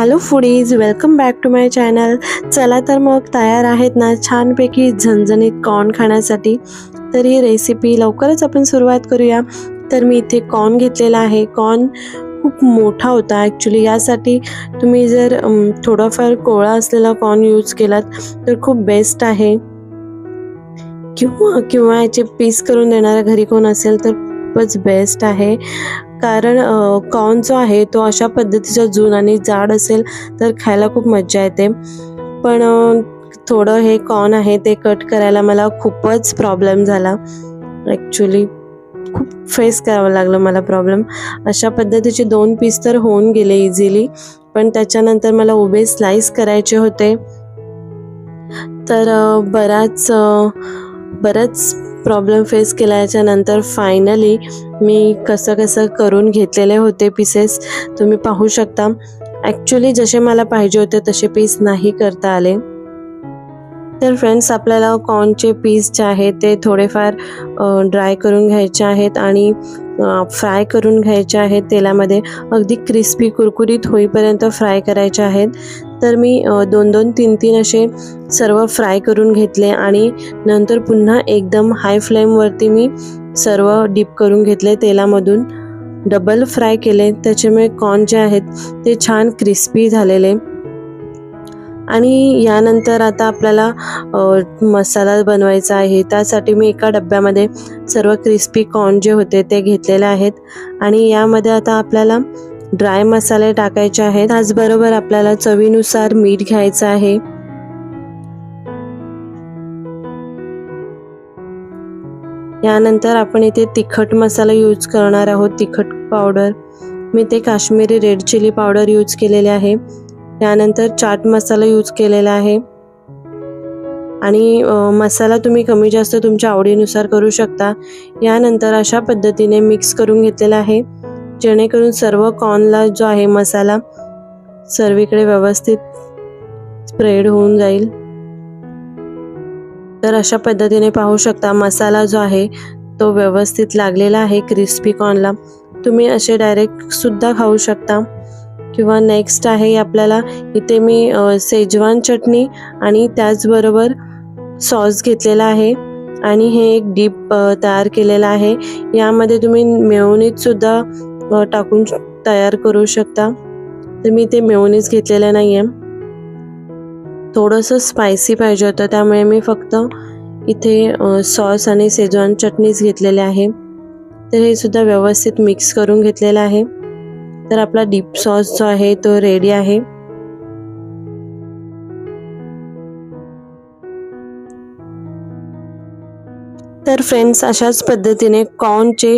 Hello foodies, welcome back to my channel. चला तर मग तयार आहेत ना छानपैकी झणझणीत कॉर्न खाण्यासाठी. तर ही रेसिपी लवकरच आपण सुरुवात करूया. तर मी इथे कॉर्न घेतलेला आहे. कॉर्न खूप मोठा होता ॲक्च्युली. यासाठी तुम्ही जर थोडाफार कोवळा असलेला कॉर्न यूज केलात तर खूप बेस्ट आहे. किंवा याचे पीस करून देणारा घरी कोण असेल तर खूपच बेस्ट आहे. कारण कॉर्न जो आहे तो अशा पद्धतीचा जून आणि जाड असेल तर खायला खूप मज्जा येते. पण थोडं हे कॉर्न आहे ते कट करायला मला खूपच प्रॉब्लेम झाला ॲक्च्युली. खूप फेस करावं लागलं मला प्रॉब्लेम. अशा पद्धतीचे 2 पीस तर होऊन गेले इझिली, पण त्याच्यानंतर मला उभे स्लाइस करायचे होते. तर बराच प्रॉब्लेम फेस केल्याच्यानंतर फायनली मी कसं करून घेतलेले होते पीसेस. तुम्ही पाहू शकता. ॲक्च्युली जसे मला पाहिजे होते तसे पीस नाही करता आले. तर फ्रेंड्स, आपल्याला कॉर्नचे पीस जे आहेत ते थोडेफार ड्राय करून घ्यायचे आहेत आणि फ्राय करून घ्यायचे आहेत तेलामध्ये. अगदी क्रिस्पी कुरकुरीत होईपर्यंत फ्राय करायचे आहेत. तर मी 2-2, 3-3 असे सर्व फ्राय करून घेतले आणि नंतर पुन्हा एकदम हाय फ्लेमवरती मी सर्व डीप करून घेतले तेलामधून. डबल फ्राय केले, त्याच्यामुळे कॉर्न जे आहेत ते छान क्रिस्पी झालेले. आणि यानंतर आता आपल्याला मसाला बनवायचा आहे. त्यासाठी मी एका डब्यामध्ये सर्व क्रिस्पी कॉर्न जे होते ते घेतलेले आहेत आणि यामध्ये आता आपल्याला ड्राय मसाले टाकायचे आहेत. त्याचबरोबर आपल्याला चवीनुसार मीठ घ्यायचं आहे. यानंतर आपण इथे तिखट मसाला यूज करणार आहोत. तिखट पावडर मी ते Kashmiri red chilli powder use केलेले आहे. यानंतर चाट मसाला यूज केलेला आहे आणि मसाला तुम्ही कमी जास्त तुमच्या आवडीनुसार करू शकता. यानंतर अशा पद्धतीने मिक्स करून घेतलेला आहे जेणेकरून सर्व कॉर्नला जो आहे मसाला सर्वीकडे व्यवस्थित स्प्रेड होऊन जाईल. तर अशा पद्धतीने पाहू शकता मसाला जो आहे तो व्यवस्थित लागलेला आहे क्रिस्पी कॉर्नला. तुम्ही असे डायरेक्ट सुद्धा खाऊ शकता. किंवा नेक्स्ट आहे आपल्याला इथे मी शेजवान चटणी आणि त्याचबरोबर सॉस घेतलेला आहे आणि हे एक डीप तयार केलेला आहे. यामध्ये तुम्ही मेयोनीज सुद्धा टाकून तयार करू शकता. तर मी ते मेयोनीज घेतलेलं नाही आहे. थोडंसं स्पायसी पाहिजे होतं त्यामुळे मी फक्त इथे सॉस आणि शेजवान चटणीच घेतलेले आहे. तर हे सुद्धा व्यवस्थित मिक्स करून घेतलेलं आहे. तर आपला डीप सॉस जो आहे तो रेडी आहे. तर फ्रेंड्स, अशाच पद्धतीने कॉर्नचे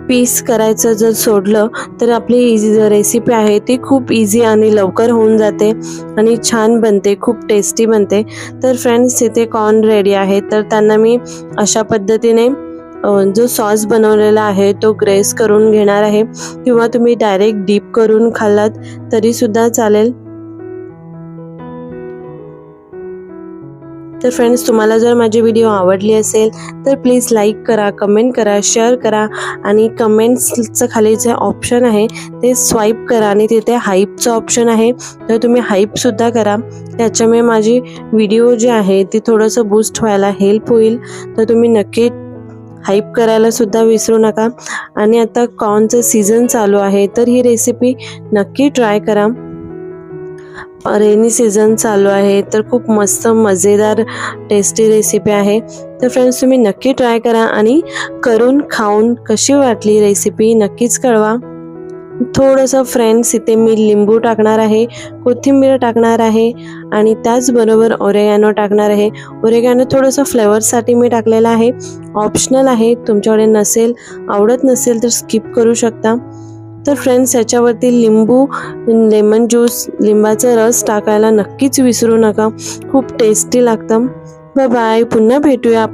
पीस करायचं जर सोडलं तर आपली रेसिपी आहे ती खूप इझी आणि लवकर होऊन जाते आणि छान बनते, खूप टेस्टी बनते. तर फ्रेंड्स, इथे कॉर्न रेडी आहे. तर त्यांना मी अशा पद्धतीने जो सॉस बनवलेला आहे तो ग्रेस करून घेणार आहे किंवा तुम्ही डायरेक्ट डीप करून खाल्लात तरी सुद्धा चालेल. तर फ्रेंड्स, तुम्हाला जर माझी व्हिडिओ आवडली असेल तर प्लीज लाईक करा, कमेंट करा, शेअर करा आणि कमेंट्सचं खाली जे ऑप्शन आहे ते स्वाईप करा आणि तिथे हाईपचं ऑप्शन आहे तर तुम्ही हाईपसुद्धा करा. त्याच्यामुळे माझी व्हिडिओ जी आहे ती थोडंसं बूस्ट व्हायला हेल्प होईल. तर तुम्ही नक्की हाईप करायला सुद्धा विसरू नका. आणि आता कॉर्नचं सीझन चालू आहे तर ही रेसिपी नक्की ट्राय करा. रेनी सीझन चालू आहे तर खूप मस्त मजेदार टेस्टी रेसिपी आहे. तर फ्रेंड्स, तुम्ही नक्की ट्राय करा आणि करून खाऊन कशी वाटली रेसिपी नक्कीच कळवा. थोडंसं फ्रेंड्स इथे मी लिंबू टाकणार आहे, कोथिंबीर टाकणार आहे आणि त्याचबरोबर ओरेगॅनो टाकणार आहे. ओरेगॅनो थोडंसं फ्लेवरसाठी मी टाकलेलं आहे, ऑप्शनल आहे. तुमच्याकडे नसेल, आवडत नसेल तर स्किप करू शकता. तर फ्रेंड्स, याच्यावरती लेमन ज्यूस, लिंबाचा रस टाकायला नक्कीच विसरू नका. खूप टेस्टी लागतं. Bye bye. पुन्हा भेटूया.